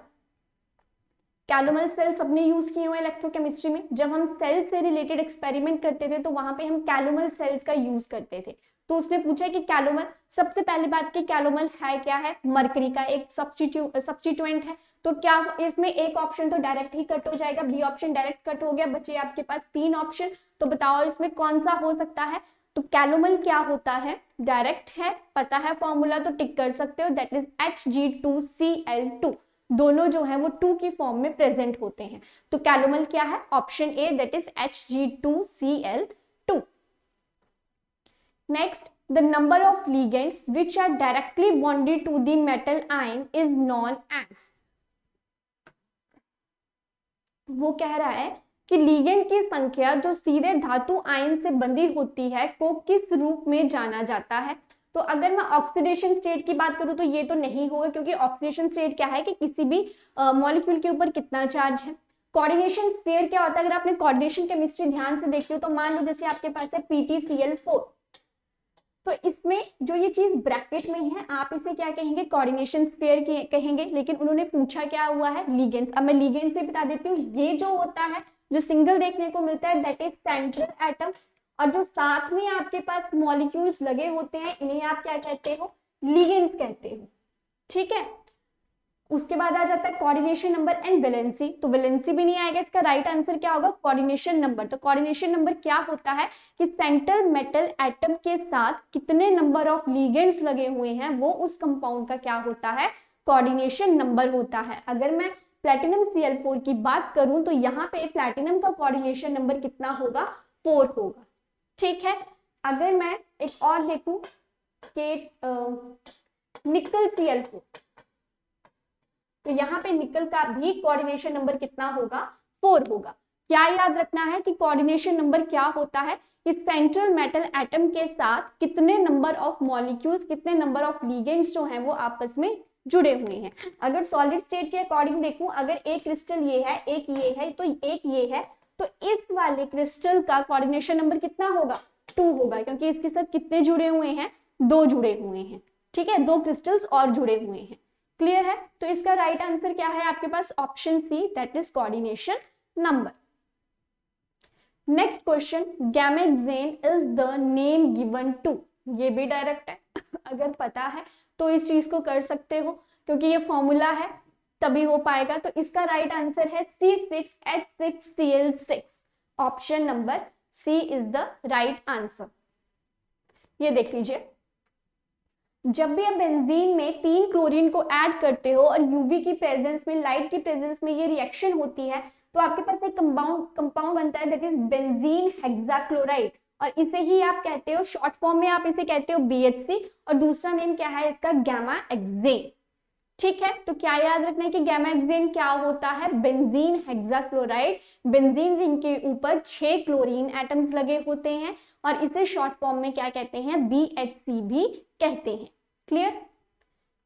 Calomel cell सबने यूज किए हुए इलेक्ट्रोकेमिस्ट्री में। जब हम सेल से रिलेटेड एक्सपेरिमेंट करते थे तो वहां पे हम कैलोमर सेल्स का यूज करते थे। तो उसने पूछा कि कैलोमर, सबसे पहली बात कि कैलोमर है क्या है, मरकरी का एक सब्स्टिट्यूएंट है। तो क्या इसमें एक ऑप्शन तो डायरेक्ट ही कट हो जाएगा, बी ऑप्शन डायरेक्ट कट हो गया, बचे आपके पास तीन ऑप्शन। तो बताओ इसमें कौन सा हो सकता है। तो कैलोमर क्या होता है, डायरेक्ट है, पता है फॉर्मूला तो टिक कर सकते हो, दैट इज Hg2Cl2। दोनों जो है वो 2 की फॉर्म में प्रेजेंट होते हैं। तो कैलोमर क्या है, option A, that is Hg2Cl2। Next, the number of ligands which are directly bonded to the metal ion is known as। वो कह रहा है कि लिगेंड की संख्या जो सीधे धातु आयन से बंधी होती है को किस रूप में जाना जाता है। तो अगर मैं ऑक्सीडेशन स्टेट की बात करूं तो ये तो नहीं होगा, क्योंकि ऑक्सीडेशन स्टेट क्या है कि किसी भी मॉलिक्यूल के ऊपर कितना चार्ज है। कोऑर्डिनेशन स्फीयर क्या होता है, अगर आपने कोऑर्डिनेशन केमिस्ट्री ध्यान से देखी हो तो मान लो जैसे आपके पास है PtCl4, तो इसमें जो ये चीज ब्रैकेट में है आप इसे क्या कहेंगे, कोऑर्डिनेशन स्फीयर कहेंगे। लेकिन उन्होंने पूछा क्या हुआ है, लिगेंड्स। अब मैं लिगेंड्स से बता देती हूँ, ये जो होता है जो सिंगल देखने को मिलता है दैट इज सेंट्रल एटम, और जो साथ में आपके पास मॉलिक्यूल्स लगे होते हैं इन्हें आप क्या कहते हो, लिगेंड्स कहते हो। ठीक है, उसके बाद आ जाता है कोऑर्डिनेशन नंबर एंड वैलेंसी। तो वैलेंसी भी नहीं आएगा, इसका राइट आंसर क्या होगा, कोऑर्डिनेशन नंबर। तो कोऑर्डिनेशन नंबर क्या होता है कि सेंट्रल मेटल एटम के साथ कितने नंबर ऑफ लिगेंड्स लगे हुए हैं वो उस कंपाउंड का क्या होता है, कोऑर्डिनेशन नंबर होता है। अगर मैं प्लैटिनम Cl4 की बात करूं तो यहाँ पे प्लैटिनम का कोऑर्डिनेशन नंबर कितना होगा, 4 होगा। ठीक है, अगर मैं एक और देखूं कि निकल Cl4, तो यहाँ पे निकल का भी कोऑर्डिनेशन नंबर कितना होगा, 4 होगा। क्या याद रखना है कि कोऑर्डिनेशन नंबर क्या होता है, कि सेंट्रल मेटल एटम के साथ कितने नंबर ऑफ मॉलिक्यूल्स, कितने नंबर ऑफ लिगेंड्स जो हैं वो आपस में जुड़े हुए हैं। अगर सॉलिड स्टेट के अकॉर्डिंग देखूं, अगर एक क्रिस्टल ये है, एक ये है, तो एक ये है, तो इस वाले क्रिस्टल का कोऑर्डिनेशन नंबर कितना होगा, 2 होगा, क्योंकि इसके साथ कितने जुड़े हुए हैं, 2 जुड़े हुए हैं। ठीक है, 2 क्रिस्टल्स और जुड़े हुए हैं। क्लियर है, तो इसका राइट आंसर क्या है आपके पास, option C, that is coordination number. Next question, gammexane is the name given to. ये भी डायरेक्ट है, अगर पता है तो इस चीज को कर सकते हो, क्योंकि ये फॉर्मूला है तभी हो पाएगा। तो इसका राइट आंसर है C6H6Cl6। Option number C is the right answer. ये देख लीजिए, जब भी आप बेंजीन में 3 क्लोरीन को ऐड करते हो और यूवी की प्रेजेंस में, लाइट की प्रेजेंस में ये रिएक्शन होती है, तो आपके पास एक कंपाउंड बनता है दैट इज बेंजीन हेक्साक्लोराइड, और इसे ही आप कहते हो, शॉर्ट फॉर्म में आप इसे कहते हो BHC, और दूसरा नेम क्या है इसका, गामा एक्सेन। ठीक है, तो क्या याद रखना है कि गामा एक्सेन क्या होता है, बेंजीन हेक्साक्लोराइड। बेंजीन रिंग के ऊपर 6 क्लोरीन एटम्स लगे होते हैं और इसे शॉर्ट फॉर्म में क्या कहते हैं, BHC भी कहते हैं। Clear.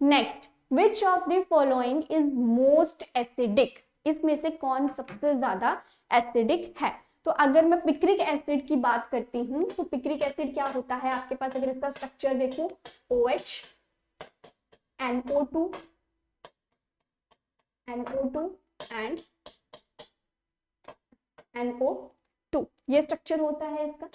Next, which of the following is most acidic, इसमें से कौन सबसे ज्यादा एसिडिक है। तो अगर मैं पिक्रिक एसिड की बात करती हूं, तो पिक्रिक एसिड क्या होता है आपके पास, अगर इसका स्ट्रक्चर देखो, OH, NO2 एंड NO2, ये स्ट्रक्चर होता है इसका।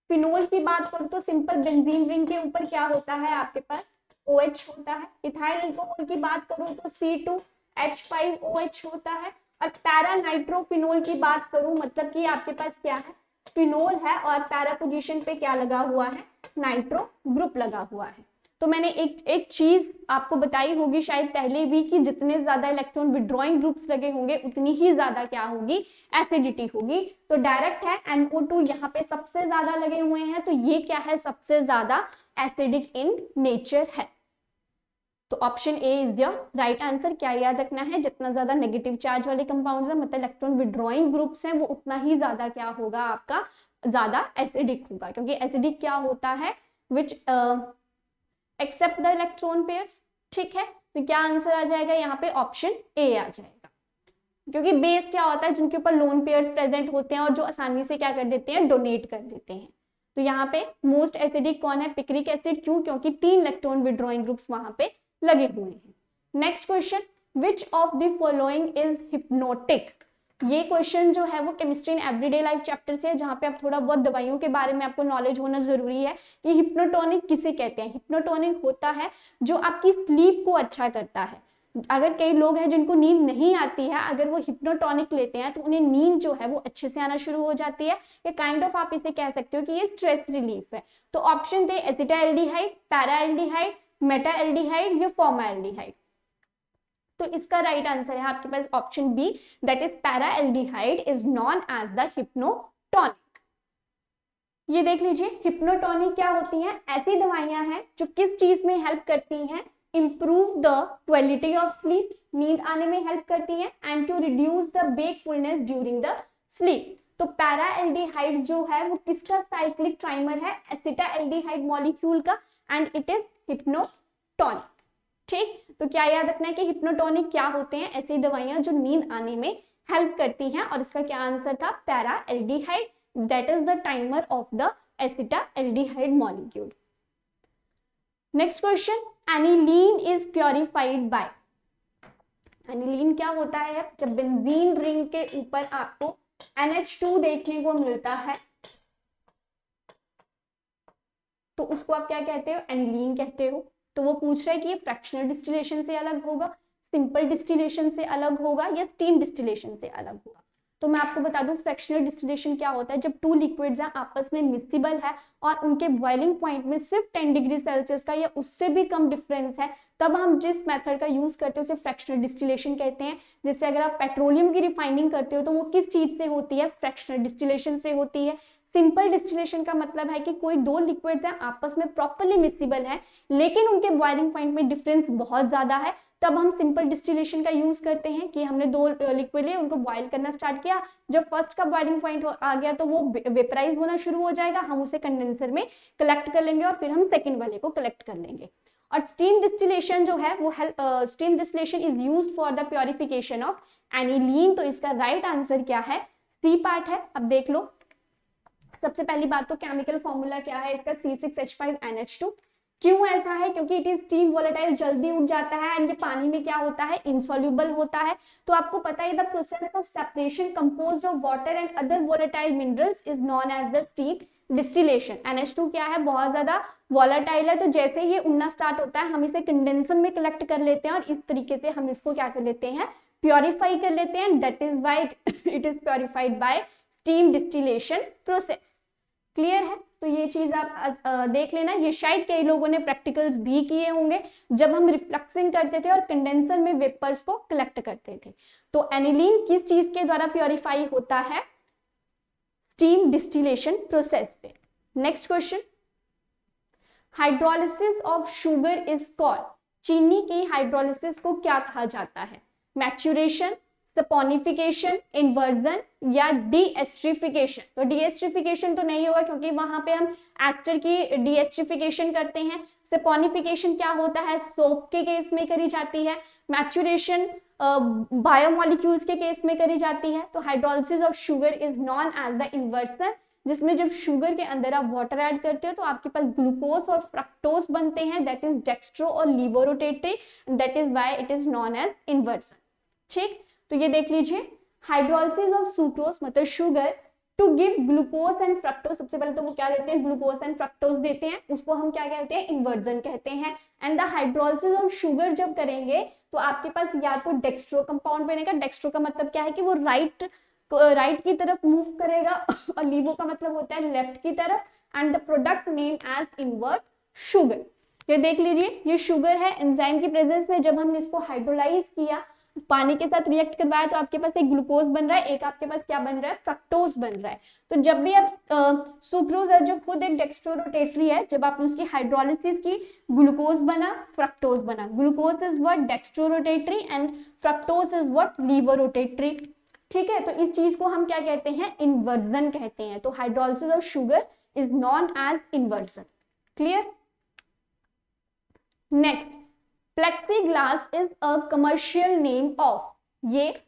फिनोल की बात करूं तो सिंपल बेंजीन रिंग के ऊपर क्या होता है आपके पास, OH होता है। इथाइल अल्कोहल की बात करूं तो C2H5OH होता है। और पैरा नाइट्रोफिनोल की बात करूं, मतलब कि आपके पास क्या है, फिनोल है और पैरा पोजीशन पे क्या लगा हुआ है, नाइट्रो ग्रुप लगा हुआ है। तो मैंने एक चीज आपको बताई होगी शायद पहले भी, कि जितने ज्यादा इलेक्ट्रॉन विड्रॉइंग ग्रुप्स लगे होंगे उतनी ही ज्यादा क्या होगी, एसिडिटी होगी। तो डायरेक्ट है, NO2 यहाँ पे सबसे ज्यादा लगे हुए हैं, तो ये क्या है, सबसे ज्यादा एसिडिक इन नेचर है। तो option A is the right answer. क्या याद रखना है, जितना ज्यादा नेगेटिव चार्ज वाले कंपाउंड्स हैं, मतलब इलेक्ट्रॉन विड्रॉइंग ग्रुप्स हैं, वो उतना ही ज्यादा क्या होगा आपका, ज्यादा एसिडिक होगा। क्योंकि एसिडिक क्या होता है, which accept the electron pairs. ठीक है, तो क्या आंसर आ जाएगा यहाँ पे, ऑप्शन ए आ जाएगा। क्योंकि बेस क्या होता है, जिनके ऊपर लोन पेयर्स प्रेजेंट होते हैं और जो आसानी से क्या कर देते हैं, डोनेट कर देते हैं। तो यहाँ पे मोस्ट एसिडिक कौन है, पिक्रिक एसिड। क्यों, क्योंकि 3 इलेक्ट्रॉन विड्रॉइंग ग्रुप्स वहां पे लगे हुए हैं। Next question, which of the following is hypnotic. ये क्वेश्चन जो है वो chemistry in everyday life chapter से है, जहां पे आप थोड़ा बहुत दवाइयों के बारे में आपको नॉलेज होना जरूरी है कि हिप्नोटोनिक किसे कहते हैं। हिप्नोटोनिक होता है जो आपकी स्लीप को अच्छा करता है। अगर कई लोग हैं जिनको नींद नहीं आती है, अगर वो हिप्नोटोनिक लेते हैं तो उन्हें नींद जो है वो अच्छे से आना शुरू हो जाती है। ये काइंड ऑफ आप इसे कह सकते हो कि ये स्ट्रेस रिलीफ है। तो ऑप्शन दे, एसिटाल्डिहाइड, पैराल्डिहाइड, मेटाल्डिहाइड या फॉर्माल्डिहाइड। तो इसका राइट आंसर है आपके पास option B, that is paraldehyde is known as the hypnotonic. ये देख लीजिए, हिप्नोटोनिक क्या होती हैं, ऐसी दवाइयां हैं जो किस चीज में हेल्प करती हैं, improve the quality of sleep, नींद आने में हेल्प करती हैं, and to reduce the wakefulness during the sleep. तो पैराल्डिहाइड जो है वो किसका साइक्लिक ट्राइमर है, एसिटाल्डिहाइड मॉलिक्यूल का, एंड इट इज हिप्नोटोनिक। ठीक, तो क्या याद रखना है कि हिप्नोटोनिक क्या होते हैं, ऐसी दवाइयां जो नींद आने में हेल्प करती हैं। और इसका क्या आंसर था, paraldehyde, that is the timer of the acetaldehyde molecule. Next question, aniline is purified by. Aniline क्या होता है, जब बेंजीन रिंग के ऊपर आपको NH2 देखने को मिलता है तो उसको आप क्या कहते हो, एनिलीन कहते हो। तो वो पूछ रहा है कि ये फ्रैक्शनल डिस्टिलेशन से अलग होगा, सिंपल डिस्टिलेशन से अलग होगा या स्टीम डिस्टिलेशन से अलग होगा। तो मैं आपको बता दूं, फ्रैक्शनल डिस्टिलेशन क्या होता है, जब 2 लिक्विड्स हैं आपस में मिक्सिबल है और उनके बॉइलिंग पॉइंट में सिर्फ 10 डिग्री सेल्सियस का या उससे भी कम डिफरेंस है, तब हम जिस मेथड का यूज करते हैं उसे फ्रैक्शनल डिस्टिलेशन कहते हैं। जैसे अगर आप पेट्रोलियम की रिफाइनिंग करते हो तो वो किस चीज से होती है, फ्रैक्शनल डिस्टिलेशन से होती है। सिंपल डिस्टिलेशन का मतलब है कि कोई 2 लिक्विड्स हैं आपस में प्रॉपर्ली मिक्सिबल है लेकिन उनके बॉइलिंग पॉइंट में डिफरेंस बहुत ज्यादा है, तब हम सिंपल डिस्टिलेशन का यूज करते हैं कि हमने 2 लिक्विड लिए, उनको बॉइल करना स्टार्ट किया, जब फर्स्ट का बॉइलिंग पॉइंट आ गया तो वो वेपराइज होना शुरू हो जाएगा, हम उसे कंडेंसर में कलेक्ट कर लेंगे और फिर हम सेकेंड वाले को कलेक्ट कर लेंगे। और स्टीम डिस्टिलेशन जो है वो steam distillation is used for the purification of aniline. तो इसका राइट आंसर क्या है, सी पार्ट है। अब देख लो, सबसे पहली बात तो केमिकल फॉर्मूला क्या है इसका, C6H5NH2। क्यों ऐसा है, क्योंकि इट इज स्टीम वोलेटाइल, जल्दी उठ जाता है एंड ये पानी में क्या होता है, इनसॉल्युबल होता है। तो आपको पता है the process of separation composed of water and other volatile minerals is known as the steam distillation. NH2 क्या है, बहुत ज्यादा वॉलेटाइल है, तो जैसे ये उड़ना स्टार्ट होता है हम इसे कंडेंसर में कलेक्ट कर लेते हैं और इस तरीके से हम इसको क्या कर लेते हैं, प्योरीफाई कर लेते हैं। That is why it is purified bye steam distillation process. Clear है? तो ये चीज आप देख लेना, ये शायद कई लोगों ने प्रैक्टिकल्स भी किए होंगे जब हम रिफ्लक्सिंग करते थे और कंडेंसर में वेपर्स को कलेक्ट करते थे। तो एनिलीन किस चीज के द्वारा प्योरीफाई होता है? स्टीम डिस्टिलेशन प्रोसेस से। Next question, hydrolysis of sugar is called, चीनी की हाइड्रोलिसिस को क्या कहा जाता है? मैच्यूरेशन, सपोनिफिकेशन, इन्वर्जन या डीएस्ट्रिफिकेशन? तो डीएस्ट्रिफिकेशन तो नहीं होगा क्योंकि वहां पे हम एस्टर की डीएस्ट्रिफिकेशन करते हैं। सपोनिफिकेशन क्या होता है? सोप के केस में करी जाती है। मैच्यूरेशन बायोमोलिक्यूल्स के केस में करी जाती है। तो hydrolysis of sugar is known as the inversion, जिसमें जब शुगर के अंदर आप वाटर ऐड करते हो तो आपके पास ग्लूकोज और फ्रक्टोज बनते हैं, दैट इज डेक्स्ट्रो और laevorotatory, that is why it is known as inversion. ठीक, तो ये देख लीजिए, हाइड्रोलिसिस ऑफ सुक्रोज मतलब sugar to give glucose and fructose, सबसे पहले तो वो क्या देते हैं? ग्लूकोज एंड फ्रक्टोज देते हैं, उसको हम क्या कहते हैं? इन्वर्जन कहते हैं। And the hydrolysis of sugar जब करेंगे तो आपके पास या तो डेक्स्ट्रो कंपाउंड बनेगा, डेक्स्ट्रो का मतलब क्या है कि वो राइट की तरफ मूव करेगा और लीवो का मतलब होता है लेफ्ट की तरफ, and the product name as invert sugar. ये देख लीजिए, ये शुगर है, एंजाइम की प्रेजेंस में जब हमने इसको हाइड्रोलाइज किया, पानी के साथ रिएक्ट करवाया, तो आपके पास एक ग्लूकोज बन रहा है, एक आपके पास क्या बन रहा है? फ्रक्टोज बन रहा है। तो जब भी आप सुक्रोज है जो खुद एक डेक्स्ट्रोरोटेटरी है, जब आपने उसकी हाइड्रोलिसिस की, ग्लूकोज बना, फ्रक्टोज बना। Glucose is what? Dextrorotatory, and fructose is what? Laevorotatory. ठीक है, तो इस चीज को हम क्या कहते हैं? इन्वर्जन कहते हैं। तो hydrolysis of sugar is known as inversion. Clear? Next, plexiglass is a commercial name of, ये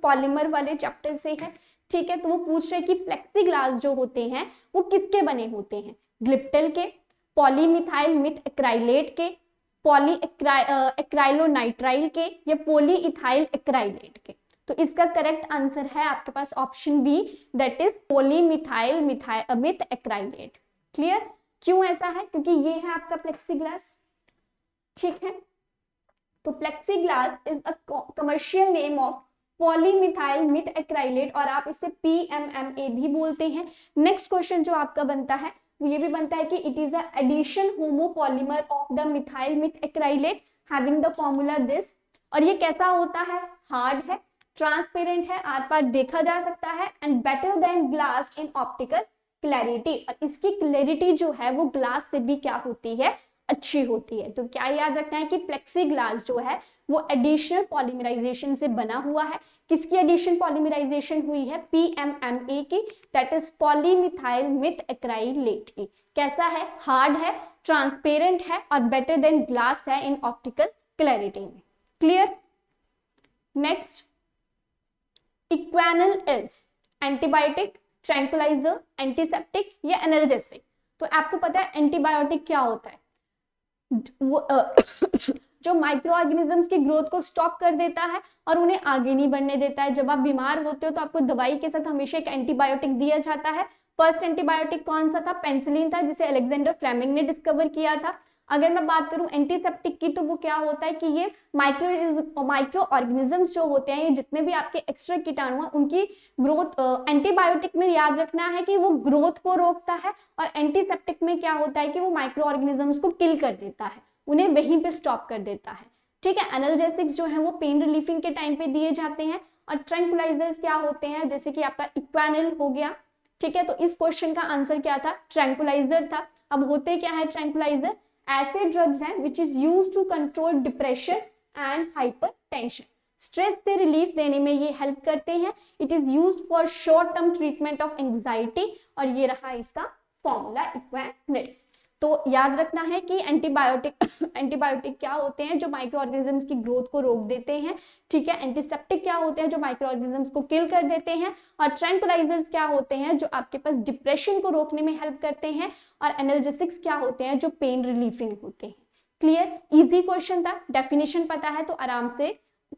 पॉलीमर वाले चैप्टर से है। ठीक है, तो वो पूछ रहे कि प्लेक्सीग्लास जो होते हैं वो किसके बने होते हैं? ग्लिप्टल के, पॉलीमिथाइल मिथ एक्राइलेट के, पॉली एक्राइलोनाइट्राइल के, या पॉली इथाइल एक्राइलेट के? तो इसका करेक्ट आंसर है आपके पास option B, that is polymethyl meth acrylate. Clear? क्यों ऐसा है? क्योंकि ये है आपका प्लेक्सीग्लास। ठीक है, तो plexiglass is a commercial name of polymethyl meth acrylate, और आप इसे PMMA भी बोलते हैं। नेक्स्ट क्वेश्चन जो आपका बनता है वो ये भी बनता है कि it is a addition homopolymer of the methyl methacrylate having the formula this, और ये कैसा होता है? हार्ड है, ट्रांसपेरेंट है, आर पार देखा जा सकता है, and better than glass in optical clarity, और इसकी क्लैरिटी जो है वो ग्लास से भी क्या होती है? अच्छी होती है। तो क्या याद रखना है कि प्लेक्सीग्लास जो है वो एडिशनल पॉलीमराइजेशन से बना हुआ है। किसकी एडिशन पॉलीमराइजेशन हुई है? PMMA की, that is polymethyl meth acrylate की। कैसा है? हार्ड है, ट्रांसपेरेंट है, और बेटर देन ग्लास है इन ऑप्टिकल क्लैरिटी में। Clear? Next, equanil is antibiotic, tranquilliser, antiseptic या एनाल्जेसिक? तो आपको पता है एंटीबायोटिक क्या होता है? जो माइक्रो ऑर्गेनिजम्स की ग्रोथ को स्टॉप कर देता है और उन्हें आगे नहीं बढ़ने देता है। जब आप बीमार होते हो तो आपको दवाई के साथ हमेशा एक एंटीबायोटिक दिया जाता है। फर्स्ट एंटीबायोटिक कौन सा था? पेनिसिलिन था, जिसे अलेक्जेंडर फ्लेमिंग ने डिस्कवर किया था। अगर मैं बात करूं एंटीसेप्टिक की, तो वो क्या होता है कि ये माइक्रो ऑर्गेनिजम्स जो होते हैं, ये जितने भी आपके एक्स्ट्रा कीटाणु हैं, उनकी ग्रोथ, एंटीबायोटिक में याद रखना है कि वो ग्रोथ को रोकता है, और एंटीसेप्टिक में क्या होता है कि वो माइक्रो ऑर्गेनिजम्स को किल कर देता है, उन्हें वहीं पे स्टॉप कर देता है। ठीक है, एनाल्जेसिक्स जो है वो पेन रिलीफिंग के टाइम पे दिए जाते हैं, और ट्रैंकुलाइजर्स क्या होते हैं? जैसे कि आपका इक्वानिल हो गया। ठीक है, तो इस क्वेश्चन का आंसर क्या था? ट्रैंकुलाइजर था। अब होते क्या है ट्रैंकुलाइजर? ऐसे ड्रग्स हैं which is used to control depression and hypertension. Stress से रिलीफ देने में ये हेल्प करते हैं। It is used for short term treatment of anxiety, और ये रहा इसका फॉर्मूला इक्वानिल। तो याद रखना है कि एंटीबायोटिक क्या होते हैं? जो माइक्रो ऑर्गेनिजम्स की ग्रोथ को रोक देते हैं। ठीक है, एंटीसेप्टिक क्या होते हैं? जो माइक्रो ऑर्गेनिजम्स को किल कर देते हैं। और ट्रैंकुलाइजर्स क्या होते हैं? जो आपके पास डिप्रेशन को रोकने में हेल्प करते हैं। और एनाल्जेसिक्स क्या होते हैं? जो पेन रिलीफिंग होते हैं। क्लियर? इजी क्वेश्चन था, डेफिनेशन पता है तो आराम से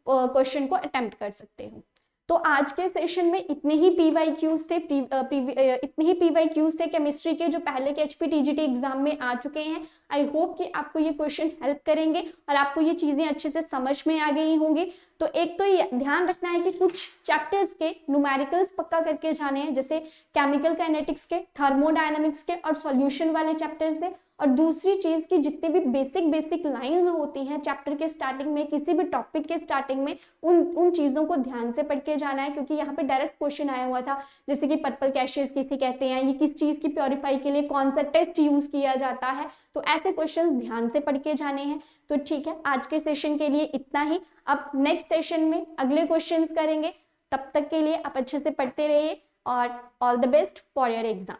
क्वेश्चन को अटेम्प्ट कर सकते हो। तो आज के सेशन में इतने ही PYQs थे, इतने ही PYQs थे केमिस्ट्री के जो पहले के HPTGT एग्जाम में आ चुके हैं। आई होप कि आपको ये क्वेश्चन हेल्प करेंगे और आपको ये चीजें अच्छे से समझ में आ गई होंगी। तो एक तो ये ध्यान रखना है कि कुछ चैप्टर्स के न्यूमेरिकल्स पक्का करके जाने हैं, जैसे केमिकल काइनेटिक्स के, थर्मोडायनामिक्स के और सॉल्यूशन वाले चैप्टर्स है। और दूसरी चीज की जितनी भी बेसिक लाइंस होती हैं चैप्टर के स्टार्टिंग में, किसी भी टॉपिक के स्टार्टिंग में, उन चीजों को ध्यान से पढ़ के जाना है, क्योंकि यहाँ पे डायरेक्ट क्वेश्चन आया हुआ था, जैसे कि पर्पल कैशेस किसे कहते हैं, ये किस चीज की प्योरीफाई के लिए कौन सा टेस्ट यूज किया जाता है। तो ऐसे क्वेश्चन ध्यान से पढ़ के जाने हैं। तो ठीक है, आज के सेशन के लिए इतना ही। अब नेक्स्ट सेशन में अगले क्वेश्चन करेंगे। तब तक के लिए आप अच्छे से पढ़ते रहिए और all the best for your exam.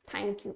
Thank you.